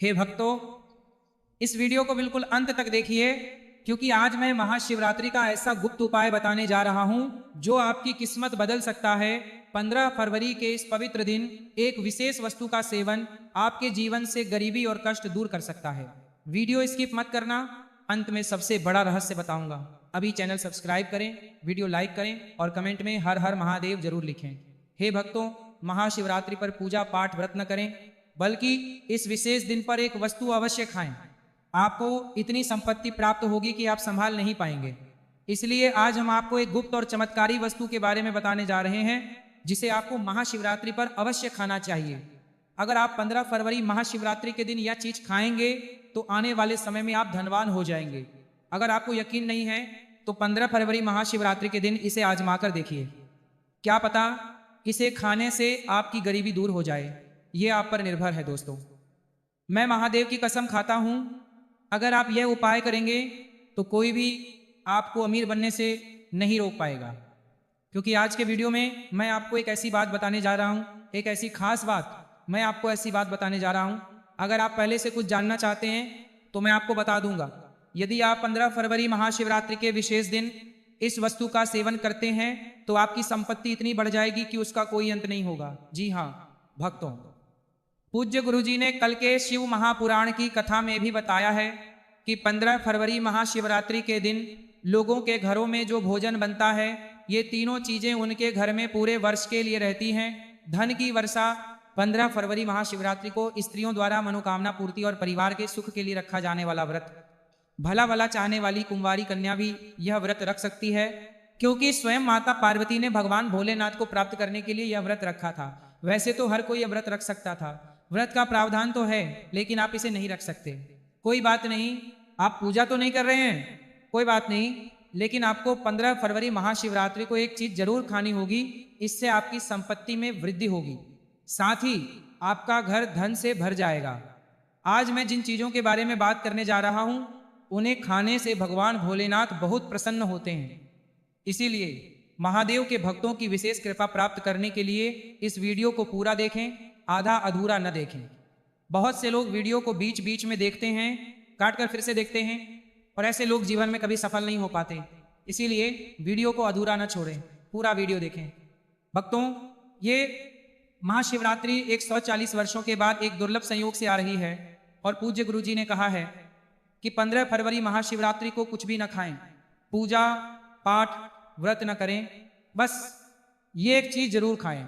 हे भक्तों, इस वीडियो को बिल्कुल अंत तक देखिए, क्योंकि आज मैं महाशिवरात्रि का ऐसा गुप्त उपाय बताने जा रहा हूं जो आपकी किस्मत बदल सकता है। 15 फरवरी के इस पवित्र दिन एक विशेष वस्तु का सेवन आपके जीवन से गरीबी और कष्ट दूर कर सकता है। वीडियो स्किप मत करना, अंत में सबसे बड़ा रहस्य बताऊंगा। अभी चैनल सब्सक्राइब करें, वीडियो लाइक करें और कमेंट में हर हर महादेव जरूर लिखें। हे भक्तों, महाशिवरात्रि पर पूजा पाठ व्रत न करें, बल्कि इस विशेष दिन पर एक वस्तु अवश्य खाएं। आपको इतनी संपत्ति प्राप्त होगी कि आप संभाल नहीं पाएंगे। इसलिए आज हम आपको एक गुप्त और चमत्कारी वस्तु के बारे में बताने जा रहे हैं, जिसे आपको महाशिवरात्रि पर अवश्य खाना चाहिए। अगर आप 15 फरवरी महाशिवरात्रि के दिन यह चीज खाएंगे तो आने वाले समय में आप धनवान हो जाएंगे। अगर आपको यकीन नहीं है तो 15 फरवरी महाशिवरात्रि के दिन इसे आजमा कर देखिए। क्या पता इसे खाने से आपकी गरीबी दूर हो जाए। ये आप पर निर्भर है दोस्तों। मैं महादेव की कसम खाता हूं, अगर आप यह उपाय करेंगे तो कोई भी आपको अमीर बनने से नहीं रोक पाएगा। क्योंकि आज के वीडियो में मैं आपको एक ऐसी बात बताने जा रहा हूं, एक ऐसी खास बात मैं आपको ऐसी बात बताने जा रहा हूं। अगर आप पहले से कुछ जानना चाहते हैं तो मैं आपको बता दूंगा। यदि आप 15 फरवरी महाशिवरात्रि के विशेष दिन इस वस्तु का सेवन करते हैं तो आपकी संपत्ति इतनी बढ़ जाएगी कि उसका कोई अंत नहीं होगा। जी हाँ भक्तों, पूज्य गुरुजी ने कल के शिव महापुराण की कथा में भी बताया है कि 15 फरवरी महाशिवरात्रि के दिन लोगों के घरों में जो भोजन बनता है, ये तीनों चीजें उनके घर में पूरे वर्ष के लिए रहती हैं। धन की वर्षा 15 फरवरी महाशिवरात्रि को स्त्रियों द्वारा मनोकामना पूर्ति और परिवार के सुख के लिए रखा जाने वाला व्रत। भला भला चाहने वाली कुंवारी कन्या भी यह व्रत रख सकती है, क्योंकि स्वयं माता पार्वती ने भगवान भोलेनाथ को प्राप्त करने के लिए यह व्रत रखा था। वैसे तो हर कोई यह व्रत रख सकता था, व्रत का प्रावधान तो है, लेकिन आप इसे नहीं रख सकते। कोई बात नहीं, आप पूजा तो नहीं कर रहे हैं, कोई बात नहीं, लेकिन आपको 15 फरवरी महाशिवरात्रि को एक चीज जरूर खानी होगी। इससे आपकी संपत्ति में वृद्धि होगी, साथ ही आपका घर धन से भर जाएगा। आज मैं जिन चीजों के बारे में बात करने जा रहा हूं, उन्हें खाने से भगवान भोलेनाथ बहुत प्रसन्न होते हैं। इसीलिए महादेव के भक्तों की विशेष कृपा प्राप्त करने के लिए इस वीडियो को पूरा देखें, आधा अधूरा न देखें। बहुत से लोग वीडियो को बीच बीच में देखते हैं, काट कर फिर से देखते हैं, और ऐसे लोग जीवन में कभी सफल नहीं हो पाते। इसीलिए वीडियो को अधूरा न छोड़ें, पूरा वीडियो देखें। भक्तों, ये महाशिवरात्रि 140 वर्षों के बाद एक दुर्लभ संयोग से आ रही है, और पूज्य गुरुजी ने कहा है कि 15 फरवरी महाशिवरात्रि को कुछ भी न खाएं, पूजा पाठ व्रत न करें, बस ये एक चीज जरूर खाएं।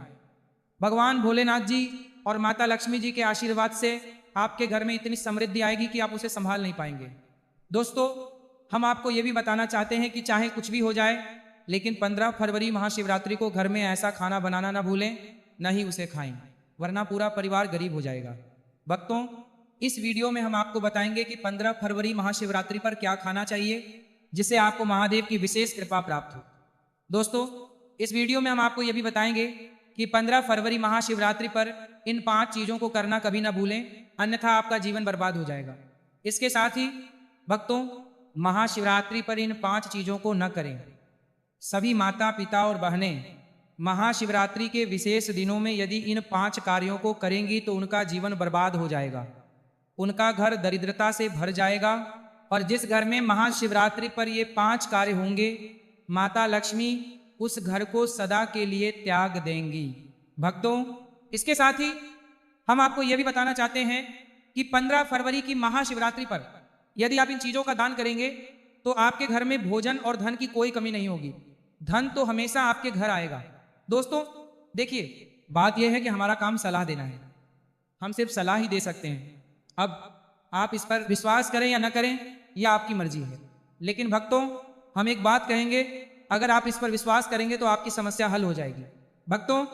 भगवान भोलेनाथ जी और माता लक्ष्मी जी के आशीर्वाद से आपके घर में इतनी समृद्धि आएगी कि आप उसे संभाल नहीं पाएंगे। दोस्तों, हम आपको यह भी बताना चाहते हैं कि चाहे कुछ भी हो जाए, लेकिन 15 फरवरी महाशिवरात्रि को घर में ऐसा खाना बनाना ना भूलें, न ही उसे खाएं, वरना पूरा परिवार गरीब हो जाएगा। भक्तों, इस वीडियो में हम आपको बताएंगे कि 15 फरवरी महाशिवरात्रि पर क्या खाना चाहिए जिससे आपको महादेव की विशेष कृपा प्राप्त हो। दोस्तों, इस वीडियो में हम आपको यह भी बताएंगे कि 15 फरवरी महाशिवरात्रि पर इन 5 चीजों को करना कभी ना भूलें, अन्यथा आपका जीवन बर्बाद हो जाएगा। इसके साथ ही भक्तों, महाशिवरात्रि पर इन 5 चीजों को न करें। सभी माता पिता और बहनें महाशिवरात्रि के विशेष दिनों में यदि इन 5 कार्यों को करेंगी तो उनका जीवन बर्बाद हो जाएगा, उनका घर दरिद्रता से भर जाएगा, और जिस घर में महाशिवरात्रि पर ये 5 कार्य होंगे, माता लक्ष्मी उस घर को सदा के लिए त्याग देंगी। भक्तों, इसके साथ ही हम आपको यह भी बताना चाहते हैं कि 15 फरवरी की महाशिवरात्रि पर यदि आप इन चीजों का दान करेंगे तो आपके घर में भोजन और धन की कोई कमी नहीं होगी। धन तो हमेशा आपके घर आएगा। दोस्तों देखिए, बात यह है कि हमारा काम सलाह देना है, हम सिर्फ सलाह ही दे सकते हैं। अब आप इस पर विश्वास करें या न करें, यह आपकी मर्जी है। लेकिन भक्तों, हम एक बात कहेंगे, अगर आप इस पर विश्वास करेंगे तो आपकी समस्या हल हो जाएगी। भक्तों,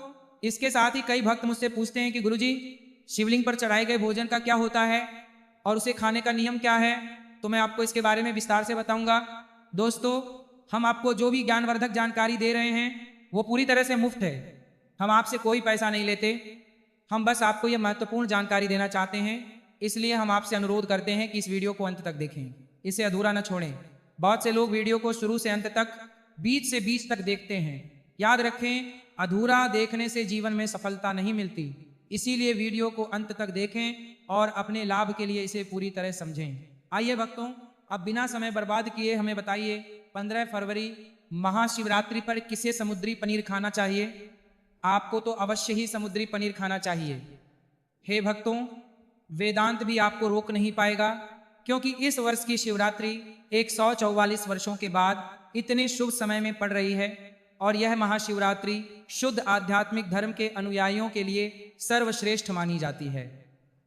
इसके साथ ही कई भक्त मुझसे पूछते हैं कि गुरुजी, शिवलिंग पर चढ़ाए गए भोजन का क्या होता है और उसे खाने का नियम क्या है, तो मैं आपको इसके बारे में विस्तार से बताऊंगा। दोस्तों, हम आपको जो भी ज्ञानवर्धक जानकारी दे रहे हैं वो पूरी तरह से मुफ्त है। हम आपसे कोई पैसा नहीं लेते, हम बस आपको यह महत्वपूर्ण जानकारी देना चाहते हैं। इसलिए हम आपसे अनुरोध करते हैं कि इस वीडियो को अंत तक देखें, इसे अधूरा न छोड़ें। बहुत से लोग वीडियो को शुरू से अंत तक, बीच से बीच तक देखते हैं। याद रखें, अधूरा देखने से जीवन में सफलता नहीं मिलती। इसीलिए वीडियो को अंत तक देखें और अपने लाभ के लिए इसे पूरी तरह समझें। आइए भक्तों, अब बिना समय बर्बाद किए हमें बताइए 15 फरवरी महाशिवरात्रि पर किसे समुद्री पनीर खाना चाहिए? आपको तो अवश्य ही समुद्री पनीर खाना चाहिए। हे भक्तों, वेदांत भी आपको रोक नहीं पाएगा, क्योंकि इस वर्ष की शिवरात्रि 144 वर्षों के बाद इतने शुभ समय में पड़ रही है और यह महाशिवरात्रि शुद्ध आध्यात्मिक धर्म के अनुयायियों के लिए सर्वश्रेष्ठ मानी जाती है।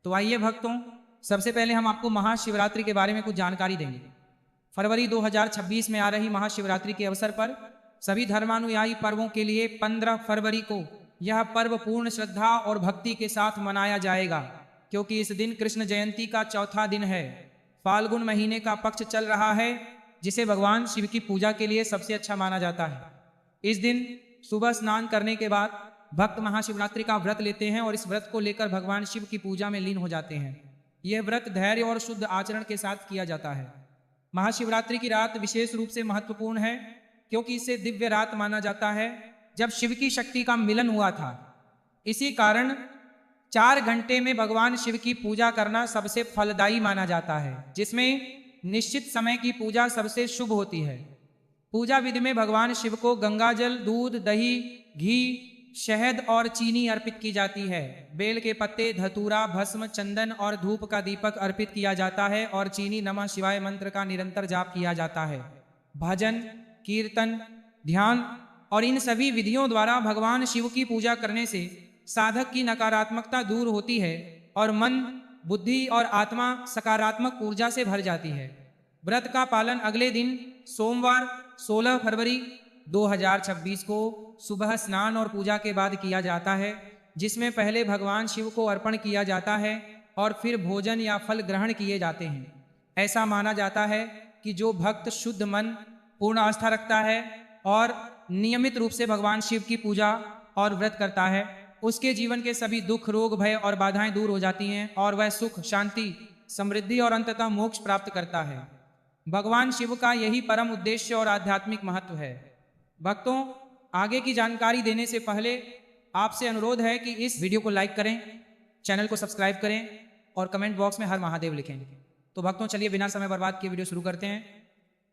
तो आइए भक्तों, सबसे पहले हम आपको महाशिवरात्रि के बारे में कुछ जानकारी देंगे। फरवरी 2026 में आ रही महाशिवरात्रि के अवसर पर सभी धर्मानुयायी पर्वों के लिए 15 फरवरी को यह पर्व पूर्ण श्रद्धा और भक्ति के साथ मनाया जाएगा, क्योंकि इस दिन कृष्ण जयंती का चौथा दिन है। फाल्गुन महीने का पक्ष चल रहा है, जिसे भगवान शिव की पूजा के लिए सबसे अच्छा माना जाता है। इस दिन सुबह स्नान करने के बाद भक्त महाशिवरात्रि का व्रत लेते हैं और इस व्रत को लेकर भगवान शिव की पूजा में लीन हो जाते हैं। यह व्रत धैर्य और शुद्ध आचरण के साथ किया जाता है। महाशिवरात्रि की रात विशेष रूप से महत्वपूर्ण है, क्योंकि इसे दिव्य रात माना जाता है जब शिव की शक्ति का मिलन हुआ था। इसी कारण 4 घंटे में भगवान शिव की पूजा करना सबसे फलदायी माना जाता है, जिसमें निश्चित समय की पूजा सबसे शुभ होती है। पूजा विधि में भगवान शिव को गंगाजल, दूध, दही, घी, शहद और चीनी अर्पित की जाती है। बेल के पत्ते, धतूरा, भस्म, चंदन और धूप का दीपक अर्पित किया जाता है और चीनी नमः शिवाय मंत्र का निरंतर जाप किया जाता है। भजन, कीर्तन, ध्यान और इन सभी विधियों द्वारा भगवान शिव की पूजा करने से साधक की नकारात्मकता दूर होती है और मन, बुद्धि और आत्मा सकारात्मक ऊर्जा से भर जाती है। व्रत का पालन अगले दिन सोमवार 16 फरवरी 2026 को सुबह स्नान और पूजा के बाद किया जाता है, जिसमें पहले भगवान शिव को अर्पण किया जाता है और फिर भोजन या फल ग्रहण किए जाते हैं। ऐसा माना जाता है कि जो भक्त शुद्ध मन, पूर्ण आस्था रखता है और नियमित रूप से भगवान शिव की पूजा और व्रत करता है, उसके जीवन के सभी दुख, रोग, भय और बाधाएं दूर हो जाती हैं और वह सुख, शांति, समृद्धि और अंततः मोक्ष प्राप्त करता है। भगवान शिव का यही परम उद्देश्य और आध्यात्मिक महत्व है। भक्तों, आगे की जानकारी देने से पहले आपसे अनुरोध है कि इस वीडियो को लाइक करें, चैनल को सब्सक्राइब करें और कमेंट बॉक्स में हर महादेव लिखें। तो भक्तों, चलिए बिना समय बर्बाद किए वीडियो शुरू करते हैं।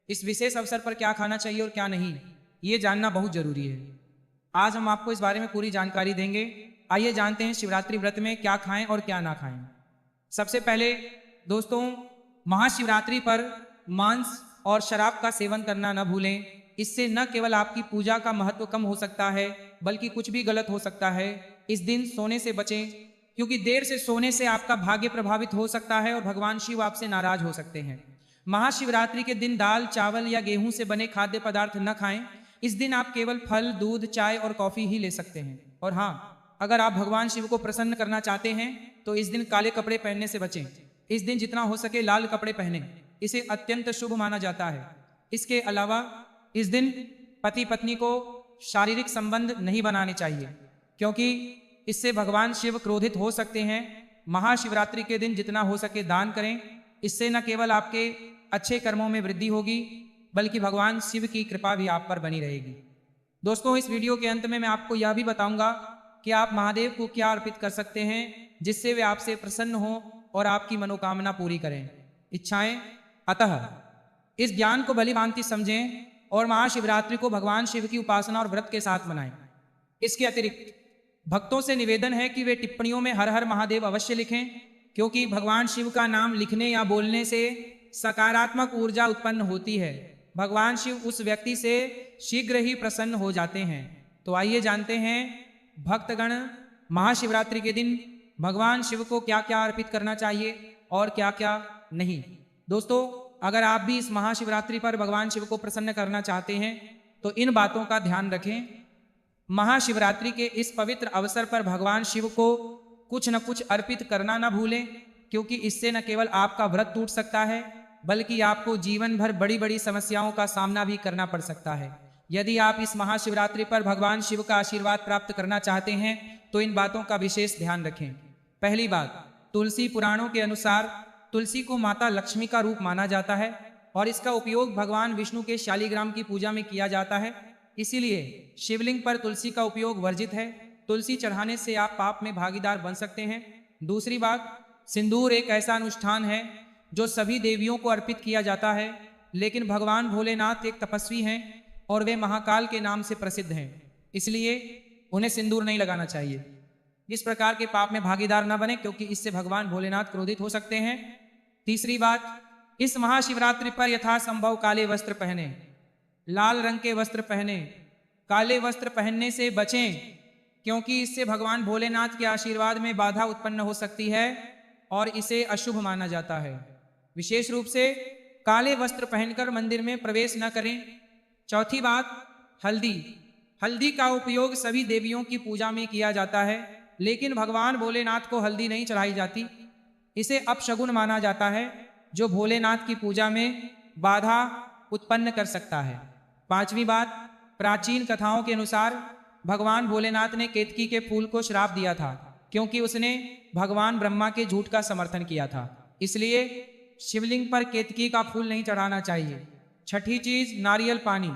इस विशेष अवसर पर क्या खाना चाहिए और क्या नहीं, ये जानना बहुत जरूरी है। आज हम आपको इस बारे में पूरी जानकारी देंगे। आइए जानते हैं शिवरात्रि व्रत में क्या खाएं और क्या ना खाएं। सबसे पहले दोस्तों, महाशिवरात्रि पर मांस और शराब का सेवन करना न भूलें। इससे न केवल आपकी पूजा का महत्व कम हो सकता है, बल्कि कुछ भी गलत हो सकता है। इस दिन सोने से बचें, क्योंकि देर से सोने से आपका भाग्य प्रभावित हो सकता है और भगवान शिव आपसे नाराज हो सकते हैं। महाशिवरात्रि के दिन दाल, चावल या गेहूं से बने खाद्य पदार्थ न खाएं। इस दिन आप केवल फल, दूध, चाय और कॉफी ही ले सकते हैं। और हाँ, अगर आप भगवान शिव को प्रसन्न करना चाहते हैं तो इस दिन काले कपड़े पहनने से बचें। इस दिन जितना हो सके लाल कपड़े पहनें, इसे अत्यंत शुभ माना जाता है। इसके अलावा इस दिन पति पत्नी को शारीरिक संबंध नहीं बनाने चाहिए, क्योंकि इससे भगवान शिव क्रोधित हो सकते हैं। महाशिवरात्रि के दिन जितना हो सके दान करें। इससे न केवल आपके अच्छे कर्मों में वृद्धि होगी, बल्कि भगवान शिव की कृपा भी आप पर बनी रहेगी। दोस्तों, इस वीडियो के अंत में मैं आपको यह भी बताऊंगा कि आप महादेव को क्या अर्पित कर सकते हैं, जिससे वे आपसे प्रसन्न हो और आपकी मनोकामना पूरी करें। इच्छाएं। अतः इस ज्ञान को भली भांति समझें और महाशिवरात्रि को भगवान शिव की उपासना और व्रत के साथ मनाएं। इसके अतिरिक्त भक्तों से निवेदन है कि वे टिप्पणियों में हर हर महादेव अवश्य लिखें, क्योंकि भगवान शिव का नाम लिखने या बोलने से सकारात्मक ऊर्जा उत्पन्न होती है। भगवान शिव उस व्यक्ति से शीघ्र ही प्रसन्न हो जाते हैं। तो आइए जानते हैं भक्तगण, महाशिवरात्रि के दिन भगवान शिव को क्या क्या अर्पित करना चाहिए और क्या क्या नहीं। दोस्तों, अगर आप भी इस महाशिवरात्रि पर भगवान शिव को प्रसन्न करना चाहते हैं तो इन बातों का ध्यान रखें। महाशिवरात्रि के इस पवित्र अवसर पर भगवान शिव को कुछ न कुछ अर्पित करना न भूलें, क्योंकि इससे न केवल आपका व्रत टूट सकता है, बल्कि आपको जीवन भर बड़ी बड़ी समस्याओं का सामना भी करना पड़ सकता है। यदि आप इस महाशिवरात्रि पर भगवान शिव का आशीर्वाद प्राप्त करना चाहते हैं तो इन बातों का विशेष ध्यान रखें। पहली बात, तुलसी पुराणों के अनुसार तुलसी को माता लक्ष्मी का रूप माना जाता है और इसका उपयोग भगवान विष्णु के शालिग्राम की पूजा में किया जाता है। इसीलिए शिवलिंग पर तुलसी का उपयोग वर्जित है। तुलसी चढ़ाने से आप पाप में भागीदार बन सकते हैं। दूसरी बात, सिंदूर एक ऐसा अनुष्ठान है जो सभी देवियों को अर्पित किया जाता है, लेकिन भगवान भोलेनाथ एक तपस्वी हैं और वे महाकाल के नाम से प्रसिद्ध हैं, इसलिए उन्हें सिंदूर नहीं लगाना चाहिए। इस प्रकार के पाप में भागीदार न बने, क्योंकि इससे भगवान भोलेनाथ क्रोधित हो सकते हैं। तीसरी बात, इस महाशिवरात्रि पर यथासंभव काले वस्त्र पहने, लाल रंग के वस्त्र पहने, काले वस्त्र पहनने से बचें, क्योंकि इससे भगवान भोलेनाथ के आशीर्वाद में बाधा उत्पन्न हो सकती है और इसे अशुभ माना जाता है। विशेष रूप से काले वस्त्र पहनकर मंदिर में प्रवेश न करें। चौथी बात, हल्दी। हल्दी का उपयोग सभी देवियों की पूजा में किया जाता है, लेकिन भगवान भोलेनाथ को हल्दी नहीं चढ़ाई जाती। इसे अपशगुन माना जाता है, जो भोलेनाथ की पूजा में बाधा उत्पन्न कर सकता है। पांचवी बात, प्राचीन कथाओं के अनुसार भगवान भोलेनाथ ने केतकी के फूल को श्राप दिया था, क्योंकि उसने भगवान ब्रह्मा के झूठ का समर्थन किया था, इसलिए शिवलिंग पर केतकी का फूल नहीं चढ़ाना चाहिए। छठी चीज, नारियल पानी।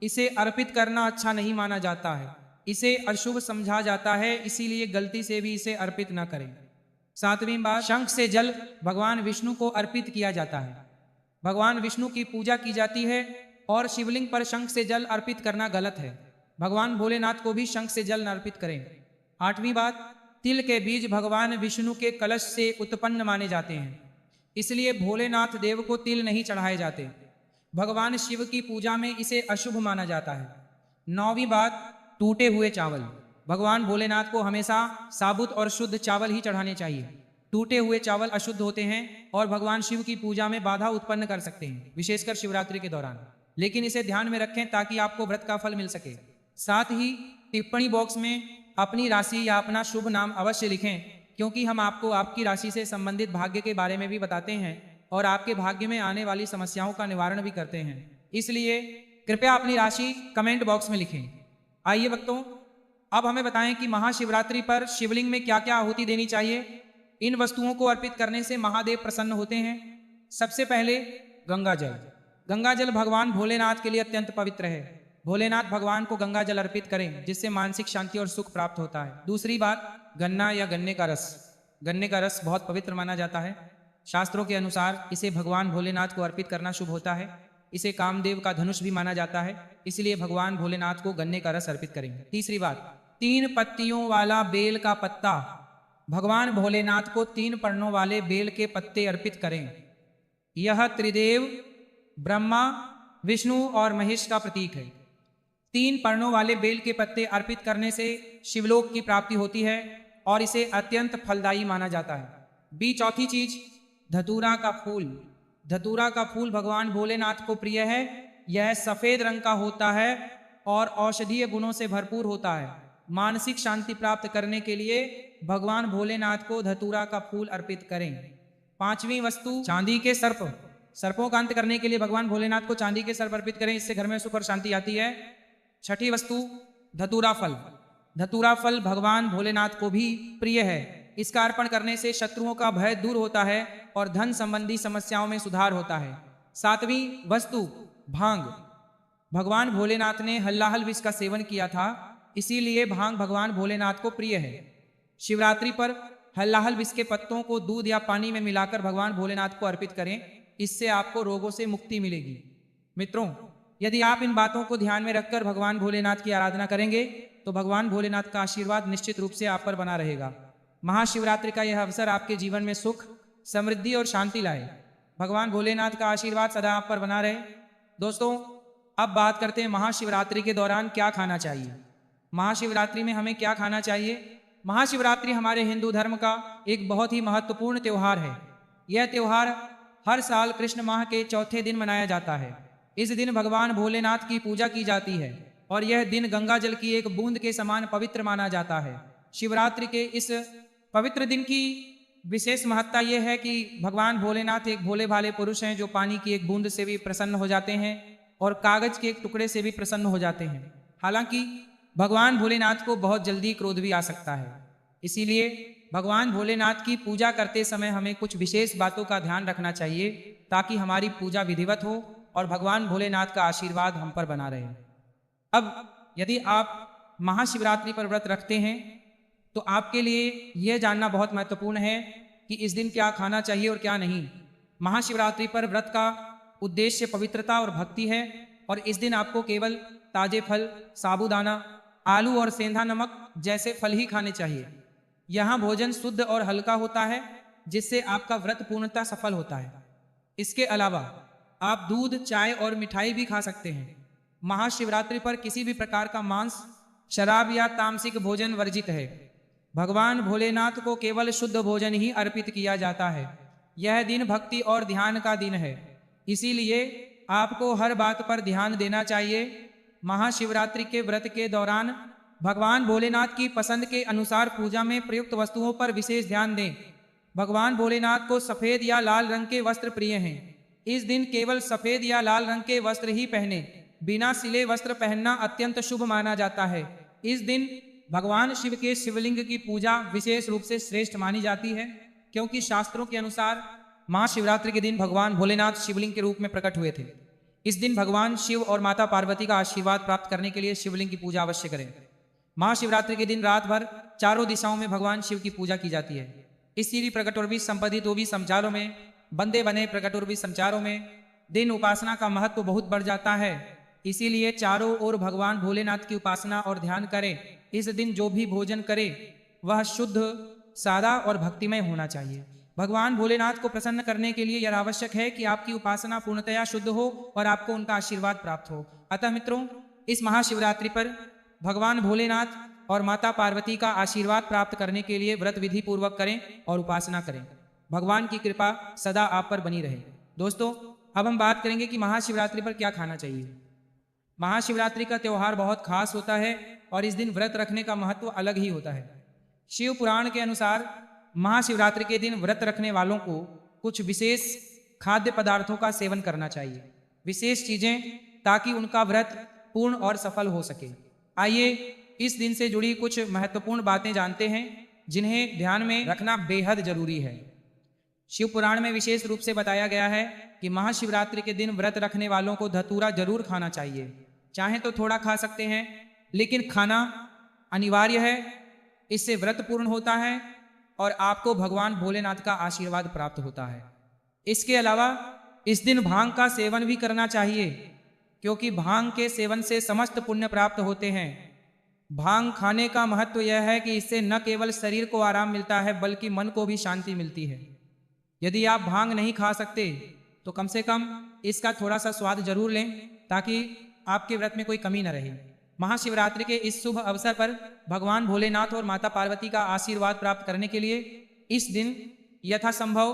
इसे अर्पित करना अच्छा नहीं माना जाता है, इसे अशुभ समझा जाता है, इसीलिए गलती से भी इसे अर्पित न करें। सातवीं बात, शंख से जल भगवान विष्णु को अर्पित किया जाता है। भगवान विष्णु की पूजा की जाती है और शिवलिंग पर शंख से जल अर्पित करना गलत है। भगवान भोलेनाथ को भी शंख से जल अर्पित करें। आठवीं बात, तिल के बीज भगवान विष्णु के कलश से उत्पन्न माने जाते हैं, इसलिए भोलेनाथ देव को तिल नहीं चढ़ाए जाते। भगवान शिव की पूजा में इसे अशुभ माना जाता है। नौवीं बात, टूटे हुए चावल। भगवान भोलेनाथ को हमेशा साबुत और शुद्ध चावल ही चढ़ाने चाहिए। टूटे हुए चावल अशुद्ध होते हैं और भगवान शिव की पूजा में बाधा उत्पन्न कर सकते हैं, विशेषकर शिवरात्रि के दौरान, लेकिन इसे ध्यान में रखें ताकि आपको व्रत का फल मिल सके। साथ ही टिप्पणी बॉक्स में अपनी राशि या अपना शुभ नाम अवश्य लिखें, क्योंकि हम आपको आपकी राशि से संबंधित भाग्य के बारे में भी बताते हैं और आपके भाग्य में आने वाली समस्याओं का निवारण भी करते हैं, इसलिए कृपया अपनी राशि कमेंट बॉक्स में लिखें। आइए भक्तों, अब हमें बताएं कि महाशिवरात्रि पर शिवलिंग में क्या क्या आहुति देनी चाहिए। इन वस्तुओं को अर्पित करने से महादेव प्रसन्न होते हैं। सबसे पहले गंगा जल। गंगा जल भगवान भोलेनाथ के लिए अत्यंत पवित्र है। भोलेनाथ भगवान को गंगा जल अर्पित करें, जिससे मानसिक शांति और सुख प्राप्त होता है। दूसरी बात, गन्ना या गन्ने का रस। गन्ने का रस बहुत पवित्र माना जाता है। शास्त्रों के अनुसार इसे भगवान भोलेनाथ को अर्पित करना शुभ होता है। इसे कामदेव का धनुष भी माना जाता है, इसलिए भगवान भोलेनाथ को गन्ने का रस अर्पित करेंगे। तीसरी बात, 3 पत्तियों वाला बेल का पत्ता। भगवान भोलेनाथ को 3 पर्णों वाले बेल के पत्ते अर्पित करें। यह त्रिदेव ब्रह्मा, विष्णु और महेश का प्रतीक है। 3 पर्णों वाले बेल के पत्ते अर्पित करने से शिवलोक की प्राप्ति होती है और इसे अत्यंत फलदायी माना जाता है। चौथी चीज, धतूरा का फूल। धतूरा का फूल भगवान भोलेनाथ को प्रिय है। यह सफेद रंग का होता है और औषधीय गुणों से भरपूर होता है। मानसिक शांति प्राप्त करने के लिए भगवान भोलेनाथ को धतूरा का फूल अर्पित करें। पांचवी वस्तु, चांदी के सर्प। सर्पों का अंत करने के लिए भगवान भोलेनाथ को चांदी के सर्प अर्पित करें, इससे घर में सुख और शांति आती है। छठी वस्तु, धतूरा फल। धतूरा फल भगवान भोलेनाथ को भी प्रिय है। इसका अर्पण करने से शत्रुओं का भय दूर होता है और धन संबंधी समस्याओं में सुधार होता है। सातवीं वस्तु, भांग। भगवान भोलेनाथ ने हल्लाहल विष का सेवन किया था, इसीलिए भांग भगवान भोलेनाथ को प्रिय है। शिवरात्रि पर हल्लाहल विष के पत्तों को दूध या पानी में मिलाकर भगवान भोलेनाथ को अर्पित करें, इससे आपको रोगों से मुक्ति मिलेगी। मित्रों, यदि आप इन बातों को ध्यान में रखकर भगवान भोलेनाथ की आराधना करेंगे तो भगवान भोलेनाथ का आशीर्वाद निश्चित रूप से आप पर बना रहेगा। महाशिवरात्रि का यह अवसर आपके जीवन में सुख, समृद्धि और शांति लाए। भगवान भोलेनाथ का आशीर्वाद सदा आप पर बना रहे। दोस्तों, अब बात करते हैं महाशिवरात्रि के दौरान क्या खाना चाहिए। महाशिवरात्रि में हमें क्या खाना चाहिए। महाशिवरात्रि हमारे हिंदू धर्म का एक बहुत ही महत्वपूर्ण त्यौहार है। यह त्यौहार हर साल कृष्ण माह के चौथे दिन मनाया जाता है। इस दिन भगवान भोलेनाथ की पूजा की जाती है और यह दिन गंगा जल की एक बूंद के समान पवित्र माना जाता है। शिवरात्रि के इस पवित्र दिन की विशेष महत्ता यह है कि भगवान भोलेनाथ एक भोले भाले पुरुष हैं, जो पानी की एक बूंद से भी प्रसन्न हो जाते हैं और कागज के एक टुकड़े से भी प्रसन्न हो जाते हैं। हालांकि भगवान भोलेनाथ को बहुत जल्दी क्रोध भी आ सकता है, इसीलिए भगवान भोलेनाथ की पूजा करते समय हमें कुछ विशेष बातों का ध्यान रखना चाहिए, ताकि हमारी पूजा विधिवत हो और भगवान भोलेनाथ का आशीर्वाद हम पर बना रहे। अब यदि आप महाशिवरात्रि पर व्रत रखते हैं तो आपके लिए यह जानना बहुत महत्वपूर्ण है कि इस दिन क्या खाना चाहिए और क्या नहीं। महाशिवरात्रि पर व्रत का उद्देश्य पवित्रता और भक्ति है और इस दिन आपको केवल ताजे फल, साबूदाना, आलू और सेंधा नमक जैसे फल ही खाने चाहिए। यहाँ भोजन शुद्ध और हल्का होता है जिससे आपका व्रत पूर्णतः सफल होता है। इसके अलावा आप दूध, चाय और मिठाई भी खा सकते हैं। महाशिवरात्रि पर किसी भी प्रकार का मांस, शराब या तामसिक भोजन वर्जित है। भगवान भोलेनाथ को केवल शुद्ध भोजन ही अर्पित किया जाता है। यह दिन भक्ति और ध्यान का दिन है, इसीलिए आपको हर बात पर ध्यान देना चाहिए। महाशिवरात्रि के व्रत के दौरान भगवान भोलेनाथ की पसंद के अनुसार पूजा में प्रयुक्त वस्तुओं पर विशेष ध्यान दें। भगवान भोलेनाथ को सफेद या लाल रंग के वस्त्र प्रिय हैं। इस दिन केवल सफेद या लाल रंग के वस्त्र ही पहने। बिना सिले वस्त्र पहनना अत्यंत शुभ माना जाता है। इस दिन भगवान शिव के शिवलिंग की पूजा विशेष रूप से श्रेष्ठ मानी जाती है, क्योंकि शास्त्रों के अनुसार महाशिवरात्रि के दिन भगवान भोलेनाथ शिवलिंग के रूप में प्रकट हुए थे। इस दिन भगवान शिव और माता पार्वती का आशीर्वाद प्राप्त करने के लिए शिवलिंग की पूजा अवश्य करें। महाशिवरात्रि के दिन रात भर चारों दिशाओं में भगवान शिव की पूजा की जाती है। इसीलिए प्रकटोर्वी संपदित भी संचारों में, बंदे बने प्रकटोर्वी संचारों में दिन उपासना का महत्व बहुत बढ़ जाता है। इसीलिए चारों ओर भगवान भोलेनाथ की उपासना और ध्यान करें। इस दिन जो भी भोजन करे वह शुद्ध, सादा और भक्तिमय होना चाहिए। भगवान भोलेनाथ को प्रसन्न करने के लिए यह आवश्यक है कि आपकी उपासना पूर्णतया शुद्ध हो और आपको उनका आशीर्वाद प्राप्त हो। अतः मित्रों, इस महाशिवरात्रि पर भगवान भोलेनाथ और माता पार्वती का आशीर्वाद प्राप्त करने के लिए व्रत विधि पूर्वक करें और उपासना करें। भगवान की कृपा सदा आप पर बनी रहे। दोस्तों, अब हम बात करेंगे कि महाशिवरात्रि पर क्या खाना चाहिए। महाशिवरात्रि का त्यौहार बहुत खास होता है और इस दिन व्रत रखने का महत्व अलग ही होता है। शिव पुराण के अनुसार महाशिवरात्रि के दिन व्रत रखने वालों को कुछ विशेष खाद्य पदार्थों का सेवन करना चाहिए, विशेष चीजें, ताकि उनका व्रत पूर्ण और सफल हो सके। आइए इस दिन से जुड़ी कुछ महत्वपूर्ण बातें जानते हैं जिन्हें ध्यान में रखना बेहद जरूरी है। शिव पुराण में विशेष रूप से बताया गया है कि महाशिवरात्रि के दिन व्रत रखने वालों को धतूरा जरूर खाना चाहिए। चाहे तो थोड़ा खा सकते हैं, लेकिन खाना अनिवार्य है। इससे व्रत पूर्ण होता है और आपको भगवान भोलेनाथ का आशीर्वाद प्राप्त होता है। इसके अलावा इस दिन भांग का सेवन भी करना चाहिए, क्योंकि भांग के सेवन से समस्त पुण्य प्राप्त होते हैं। भांग खाने का महत्व यह है कि इससे न केवल शरीर को आराम मिलता है, बल्कि मन को भी शांति मिलती है। यदि आप भांग नहीं खा सकते तो कम से कम इसका थोड़ा सा स्वाद जरूर लें, ताकि आपके व्रत में कोई कमी न रहे। महाशिवरात्रि के इस शुभ अवसर पर भगवान भोलेनाथ और माता पार्वती का आशीर्वाद प्राप्त करने के लिए इस दिन यथासंभव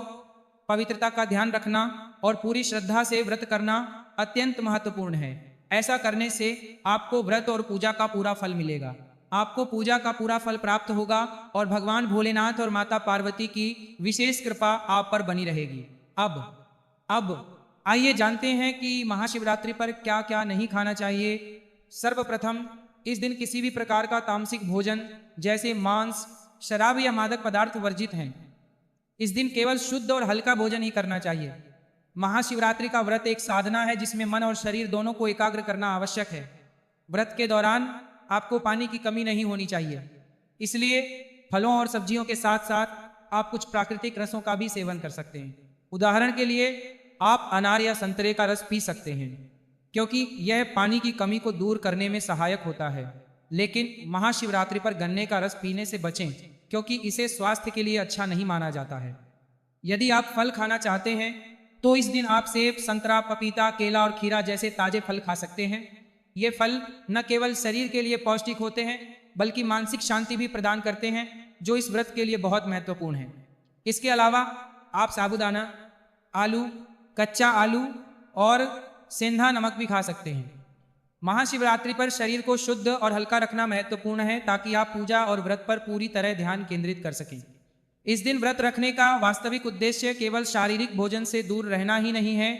पवित्रता का ध्यान रखना और पूरी श्रद्धा से व्रत करना अत्यंत महत्वपूर्ण है। ऐसा करने से आपको व्रत और पूजा का पूरा फल मिलेगा। आपको पूजा का पूरा फल प्राप्त होगा और भगवान भोलेनाथ और माता पार्वती की विशेष कृपा आप पर बनी रहेगी। अब आइए जानते हैं कि महाशिवरात्रि पर क्या क्या नहीं खाना चाहिए। सर्वप्रथम, इस दिन किसी भी प्रकार का तामसिक भोजन जैसे मांस, शराब या मादक पदार्थ वर्जित हैं। इस दिन केवल शुद्ध और हल्का भोजन ही करना चाहिए। महाशिवरात्रि का व्रत एक साधना है जिसमें मन और शरीर दोनों को एकाग्र करना आवश्यक है। व्रत के दौरान आपको पानी की कमी नहीं होनी चाहिए, इसलिए फलों और सब्जियों के साथ साथ आप कुछ प्राकृतिक रसों का भी सेवन कर सकते हैं। उदाहरण के लिए आप अनार या संतरे का रस पी सकते हैं, क्योंकि यह पानी की कमी को दूर करने में सहायक होता है। लेकिन महाशिवरात्रि पर गन्ने का रस पीने से बचें, क्योंकि इसे स्वास्थ्य के लिए अच्छा नहीं माना जाता है। यदि आप फल खाना चाहते हैं तो इस दिन आप सेब, संतरा, पपीता, केला और खीरा जैसे ताजे फल खा सकते हैं। ये फल न केवल शरीर के लिए पौष्टिक होते हैं, बल्कि मानसिक शांति भी प्रदान करते हैं, जो इस व्रत के लिए बहुत महत्वपूर्ण है। इसके अलावा आप साबूदाना, आलू, कच्चा आलू और सेंधा नमक भी खा सकते हैं। महाशिवरात्रि पर शरीर को शुद्ध और हल्का रखना महत्वपूर्ण है, ताकि आप पूजा और व्रत पर पूरी तरह ध्यान केंद्रित कर सकें। इस दिन व्रत रखने का वास्तविक उद्देश्य केवल शारीरिक भोजन से दूर रहना ही नहीं है,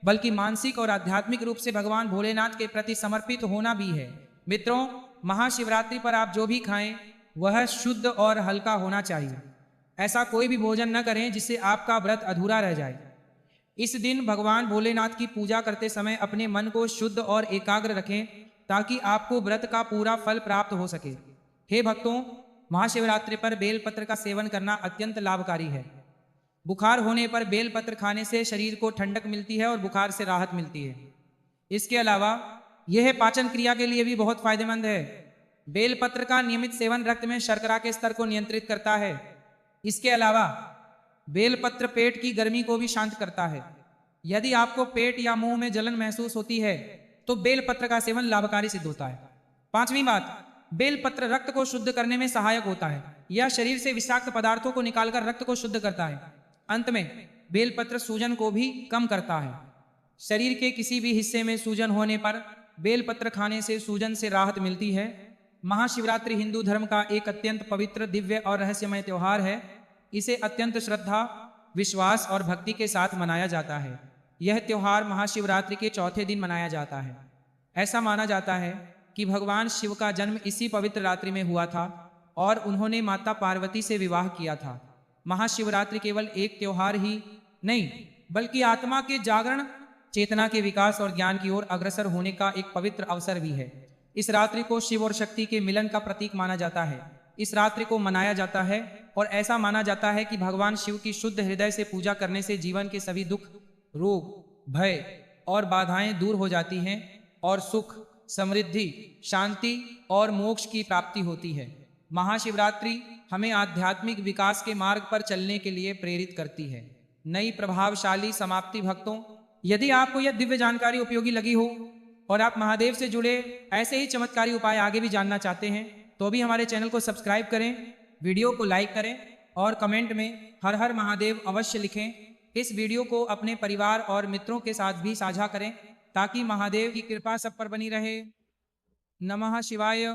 बल्कि मानसिक और आध्यात्मिक रूप से भगवान भोलेनाथ के प्रति समर्पित होना भी है। मित्रों, महाशिवरात्रि पर आप जो भी खाएं वह शुद्ध और हल्का होना चाहिए। ऐसा कोई भी भोजन न करें जिससे आपका व्रत अधूरा रह जाए। इस दिन भगवान भोलेनाथ की पूजा करते समय अपने मन को शुद्ध और एकाग्र रखें, ताकि आपको व्रत का पूरा फल प्राप्त हो सके। हे भक्तों, महाशिवरात्रि पर बेलपत्र का सेवन करना अत्यंत लाभकारी है। बुखार होने पर बेलपत्र खाने से शरीर को ठंडक मिलती है और बुखार से राहत मिलती है। इसके अलावा यह पाचन क्रिया के लिए भी बहुत फायदेमंद है। बेलपत्र का नियमित सेवन रक्त में शर्करा के स्तर को नियंत्रित करता है। इसके अलावा बेलपत्र पेट की गर्मी को भी शांत करता है। यदि आपको पेट या मुंह में जलन महसूस होती है तो बेलपत्र का सेवन लाभकारी सिद्ध होता है। पांचवी बात, बेलपत्र रक्त को शुद्ध करने में सहायक होता है। यह शरीर से विषाक्त पदार्थों को निकालकर रक्त को शुद्ध करता है। अंत में बेलपत्र सूजन को भी कम करता है। शरीर के किसी भी हिस्से में सूजन होने पर बेलपत्र खाने से सूजन से राहत मिलती है। महाशिवरात्रि हिंदू धर्म का एक अत्यंत पवित्र, दिव्य और रहस्यमय त्योहार है। इसे अत्यंत श्रद्धा, विश्वास और भक्ति के साथ मनाया जाता है। यह त्योहार महाशिवरात्रि के चौथे दिन मनाया जाता है। ऐसा माना जाता है कि भगवान शिव का जन्म इसी पवित्र रात्रि में हुआ था और उन्होंने माता पार्वती से विवाह किया था। महाशिवरात्रि केवल एक त्योहार ही नहीं, बल्कि आत्मा के जागरण, चेतना के विकास और ज्ञान की ओर अग्रसर होने का एक पवित्र अवसर भी है। इस रात्रि को शिव और शक्ति के मिलन का प्रतीक माना जाता है। इस रात्रि को मनाया जाता है और ऐसा माना जाता है कि भगवान शिव की शुद्ध हृदय से पूजा करने से जीवन के सभी दुख, रोग, भय और बाधाएं दूर हो जाती हैं और सुख, समृद्धि, शांति और मोक्ष की प्राप्ति होती है। महाशिवरात्रि हमें आध्यात्मिक विकास के मार्ग पर चलने के लिए प्रेरित करती है। नई प्रभावशाली समाप्ति भक्तों, यदि आपको यह दिव्य जानकारी उपयोगी लगी हो और आप महादेव से जुड़े ऐसे ही चमत्कारी उपाय आगे भी जानना चाहते हैं तो भी हमारे चैनल को सब्सक्राइब करें, वीडियो को लाइक करें और कमेंट में हर हर महादेव अवश्य लिखें। इस वीडियो को अपने परिवार और मित्रों के साथ भी साझा करें ताकि महादेव की कृपा सब पर बनी रहे। नमः शिवाय।